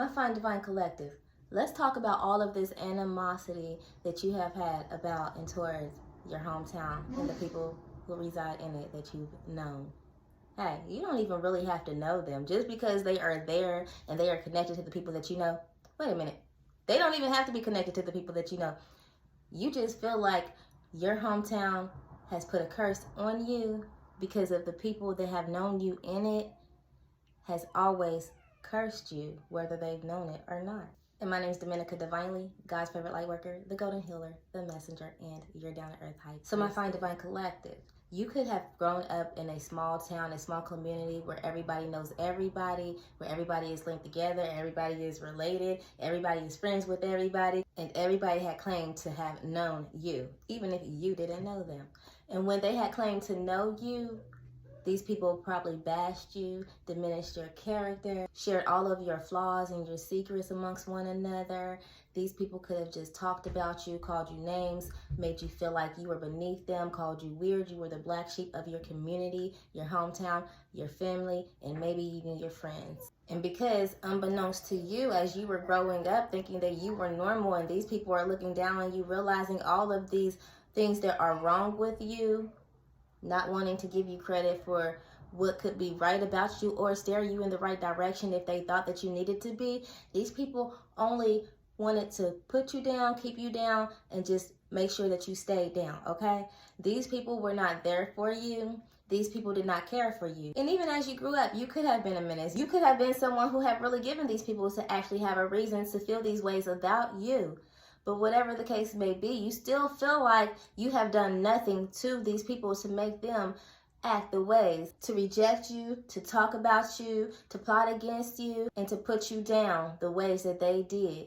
My Fine Divine Collective, let's talk about all of this animosity that you have had about and towards your hometown and the people who reside in it that you've known. Hey, you don't even really have to know them. Just because they are there and they are connected to the people that you know. Wait a minute. They don't even have to be connected to the people that you know. You just feel like your hometown has put a curse on you because of the people that have known you in it has always cursed you, whether they've known it or not. And my name is Dominica Divinely, God's favorite light worker, the golden healer, the messenger, and your down-to-earth hype. So my Fine Divine Collective, you could have grown up in a small town, a small community where everybody knows everybody, where everybody is linked together, everybody is related, everybody is friends with everybody, and everybody had claimed to have known you, even if you didn't know them. And when they had claimed to know you, these people probably bashed you, diminished your character, shared all of your flaws and your secrets amongst one another. These people could have just talked about you, called you names, made you feel like you were beneath them, called you weird. You were the black sheep of your community, your hometown, your family, and maybe even your friends. And because unbeknownst to you, as you were growing up thinking that you were normal and these people are looking down on you, realizing all of these things that are wrong with you, not wanting to give you credit for what could be right about you or steer you in the right direction if they thought that you needed to be. These people only wanted to put you down, keep you down, and just make sure that you stayed down, okay? These people were not there for you. These people did not care for you. And even as you grew up, you could have been a menace. You could have been someone who had really given these people to actually have a reason to feel these ways about you. But whatever the case may be, you still feel like you have done nothing to these people to make them act the ways, to reject you, to talk about you, to plot against you, and to put you down the ways that they did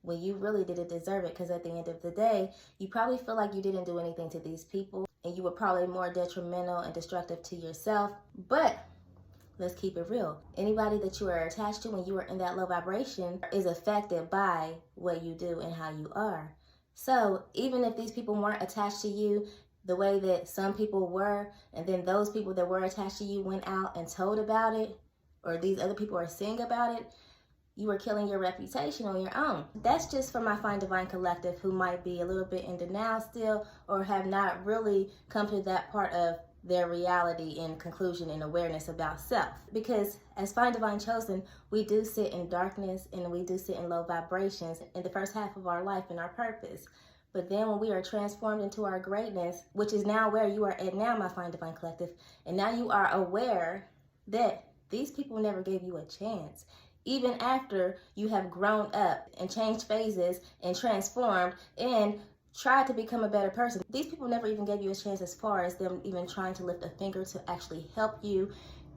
when you really didn't deserve it. Because at the end of the day, you probably feel like you didn't do anything to these people and you were probably more detrimental and destructive to yourself. But let's keep it real. Anybody that you are attached to when you are in that low vibration is affected by what you do and how you are. So even if these people weren't attached to you the way that some people were, and then those people that were attached to you went out and told about it, or these other people are saying about it, you were killing your reputation on your own. That's just for my Fine Divine Collective who might be a little bit in denial still or have not really come to that part of their reality and conclusion and awareness about self. Because as Fine Divine Chosen, we do sit in darkness and we do sit in low vibrations in the first half of our life and our purpose. But then when we are transformed into our greatness, which is now where you are at now, my Fine Divine Collective, and now you are aware that these people never gave you a chance. Even after you have grown up and changed phases and transformed and tried to become a better person, these people never even gave you a chance as far as them even trying to lift a finger to actually help you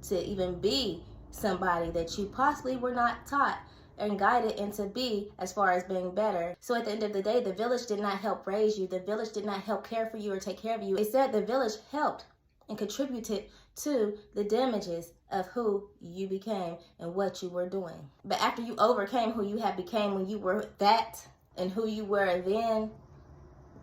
to even be somebody that you possibly were not taught and guided into be as far as being better. So at the end of the day, the village did not help raise you. The village did not help care for you or take care of you. Instead, the village helped and contributed to the damages of who you became and what you were doing. But after you overcame who you had became when you were that and who you were then,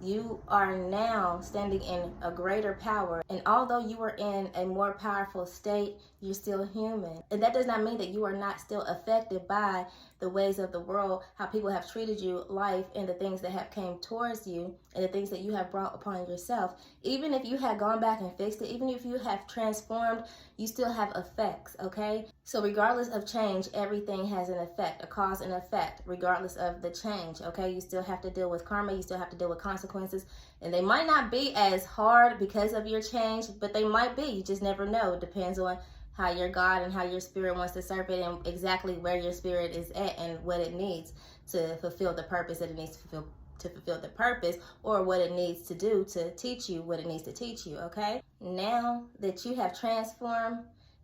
you are now standing in a greater power. And although you are in a more powerful state, you're still human. And that does not mean that you are not still affected by the ways of the world, how people have treated you, life, and the things that have came towards you, and the things that you have brought upon yourself. Even if you had gone back and fixed it, even if you have transformed, you still have effects, okay? So regardless of change, everything has an effect, a cause and effect, regardless of the change, okay? You still have to deal with karma, you still have to deal with consequences, and they might not be as hard because of your change, but they might be. You just never know. It depends on how your God and how your spirit wants to serve it and exactly where your spirit is at and what it needs to fulfill the purpose that it needs to fulfill the purpose, or what it needs to do to teach you what it needs to teach you, okay? Now that you have transformed,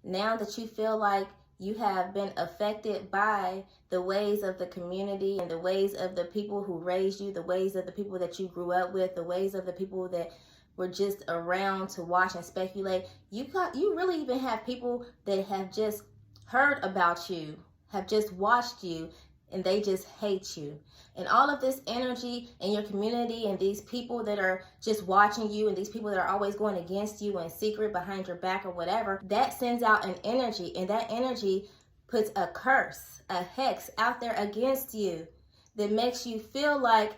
now that you feel like you have been affected by the ways of the community and the ways of the people who raised you, the ways of the people that you grew up with, the ways of the people that were just around to watch and speculate. You really even have people that have just heard about you, have just watched you, and they just hate you. And all of this energy in your community and these people that are just watching you and these people that are always going against you in secret behind your back or whatever, that sends out an energy, and that energy puts a curse, a hex out there against you that makes you feel like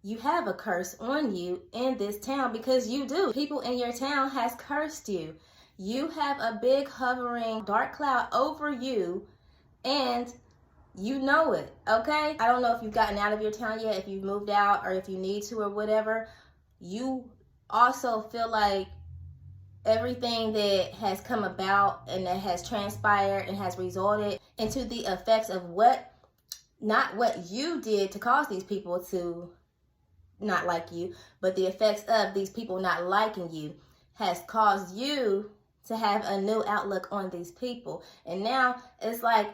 you have a curse on you in this town, because you do. People in your town has cursed you. You have a big hovering dark cloud over you, and you know it, okay? I don't know if you've gotten out of your town yet, if you've moved out, or if you need to or whatever. You also feel like everything that has come about and that has transpired and has resulted into the effects of not what you did to cause these people to not like you, but the effects of these people not liking you has caused you to have a new outlook on these people. And now it's like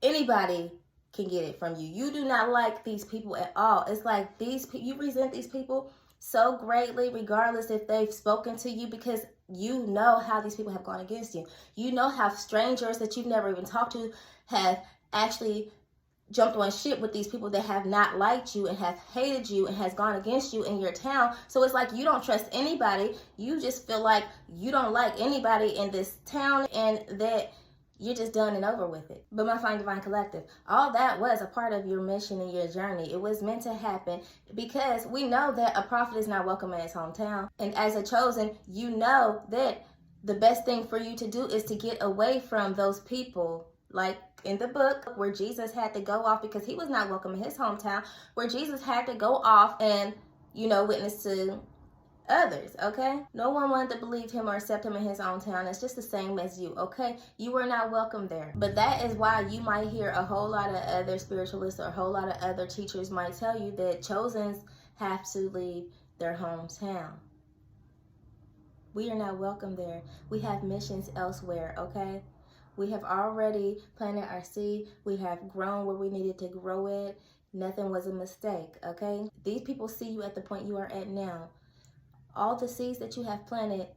anybody can get it from you. You do not like these people at all. It's like you resent these people so greatly, regardless if they've spoken to you, because you know how these people have gone against you. You know how strangers that you've never even talked to have actually jumped on shit with these people that have not liked you and have hated you and has gone against you in your town. So it's like you don't trust anybody. You just feel like you don't like anybody in this town and that you're just done and over with it. But my Fine Divine Collective, all that was a part of your mission and your journey. It was meant to happen because we know that a prophet is not welcome in his hometown. And as a chosen, you know that the best thing for you to do is to get away from those people. Like in the book where Jesus had to go off because he was not welcome in his hometown, where Jesus had to go off and, witness to others, okay? No one wanted to believe him or accept him in his own town. It's just the same as you, okay? You were not welcome there. But that is why you might hear a whole lot of other spiritualists or a whole lot of other teachers might tell you that chosens have to leave their hometown. We are not welcome there. We have missions elsewhere, okay? We have already planted our seed. We have grown where we needed to grow it. Nothing was a mistake, okay? These people see you at the point you are at now. All the seeds that you have planted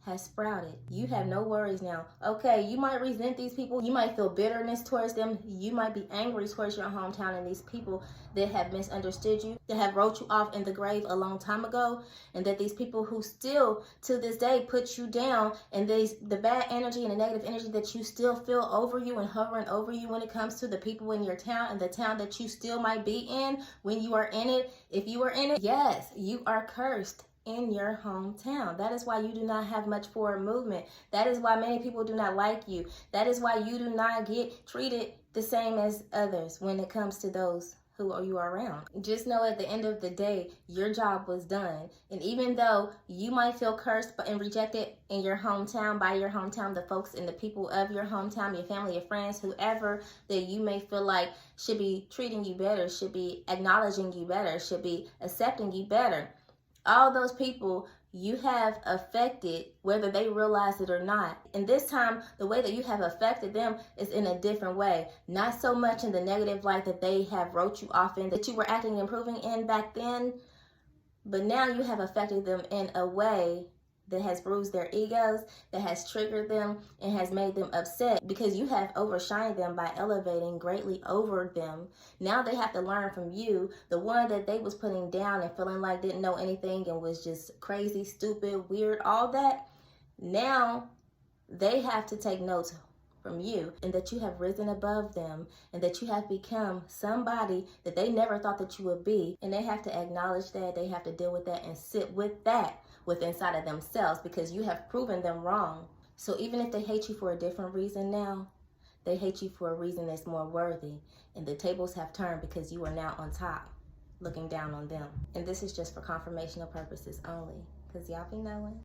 has sprouted. You have no worries now. Okay, you might resent these people. You might feel bitterness towards them. You might be angry towards your hometown and these people that have misunderstood you, that have wrote you off in the grave a long time ago, and that these people who still to this day put you down, and the bad energy and the negative energy that you still feel over you and hovering over you when it comes to the people in your town and the town that you still might be in when you are in it. If you are in it, yes, you are cursed in your hometown. That is why you do not have much forward movement. That is why many people do not like you. That is why you do not get treated the same as others when it comes to those who you are around. Just know at the end of the day, your job was done. And even though you might feel cursed and rejected in your hometown, by your hometown, the folks and the people of your hometown, your family, your friends, whoever that you may feel like should be treating you better, should be acknowledging you better, should be accepting you better, all those people you have affected, whether they realize it or not. And this time, the way that you have affected them is in a different way. Not so much in the negative light that they have wrote you off in, that you were acting and improving in back then. But now you have affected them in a way that has bruised their egos, that has triggered them and has made them upset, because you have overshined them by elevating greatly over them. Now they have to learn from you, the one that they was putting down and feeling like didn't know anything and was just crazy, stupid, weird, all that. Now they have to take notes from you, and that you have risen above them, and that you have become somebody that they never thought that you would be. And they have to acknowledge that, they have to deal with that and sit with that within inside of themselves, because you have proven them wrong. So even if they hate you for a different reason now, they hate you for a reason that's more worthy. And the tables have turned because you are now on top, looking down on them. And this is just for confirmational purposes only, because y'all be knowing.